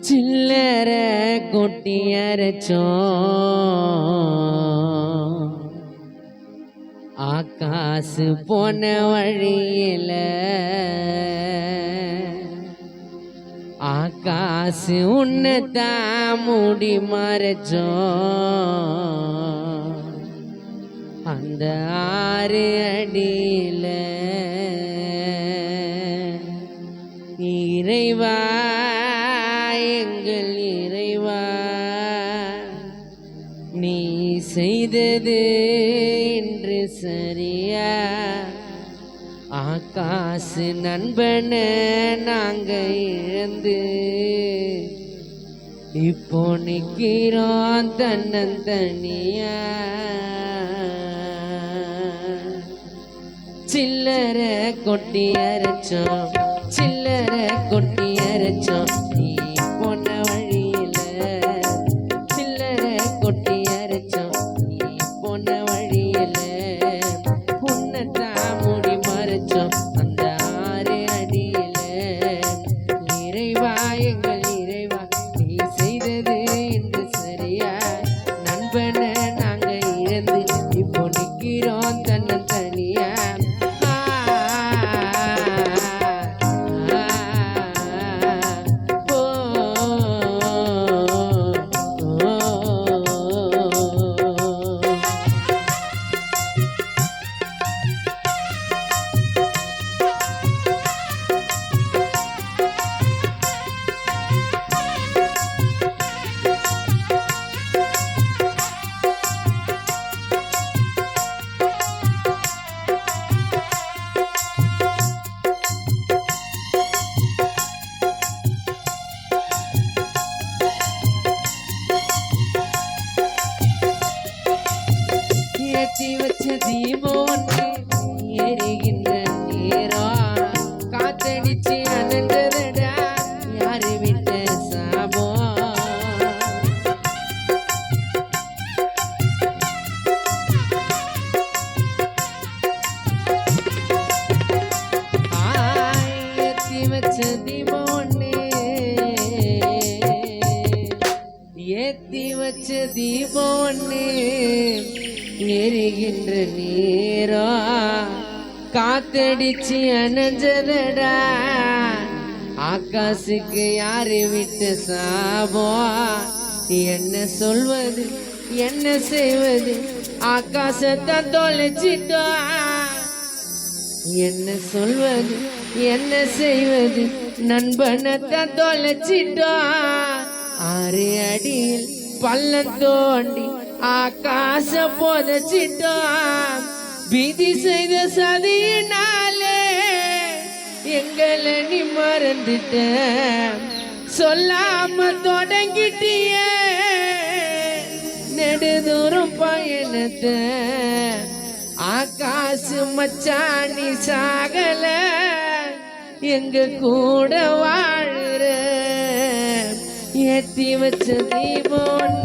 சில்லற கொட்டியரைச்சோம் ஆகாசு போன வழியில ஆகாசு உன்னதான் மூடி மறைச்சோம் அந்த ஆறு அடியில இறைவா எங்கள் இறைவா நீ செய்தது என்று சரியா ஆகாசு நண்பன நாங்க இழந்து இப்போ நிக்கிறோம் தன்னந்தனியா சில்லற கொட்டி அரைச்சோம் சில்லற கொட்டி அரைச்சோம் நீ போன வழியில சில்லற கொட்டி அரைச்சோம் நீ போன வழியில உன்னதான் மூடி மறைச்சோம் அந்த ஆறு அடியில இறைவா எங்கள் இறைவா நீ செய்தது என்று சரியா நண்பன நாங்க இழந்து இப்போ நிக்கிறோம் தன்னந்தனியா ஏற்றி வச்ச தீபம் எரிகின்ற நேரம் காத்தடிச்சு அனந்தரடா யாரு விட்ட சாபம் ஏற்றி வச்ச தீபம் ஏற்றி வச்ச தீபம் எரிகின்ற நீரா காத்தடிச்சு அணைஞ்சதடா ஆகாசுக்கு யாரு விட்டு சாபோ என்ன சொல்வது என்ன செய்வது ஆகாசத்தை தொலைச்சிட்டோம் என்ன சொல்வது என்ன செய்வது நண்பனத்தை தொலைச்சிட்டோம் ஆறு அடியில் பள்ளம் தோண்டி ஆகாச போதச்சிட்டோம் விதி செய்த சதியினாலே எங்களை நீ மறந்துட்ட சொல்லாம தொடங்கிட்டிய நெடுதூரம் பயணத்தை ஆகாசு மச்சாணி சாகல எங்க கூட வாழுற ஏத்தி வச்ச தீபம்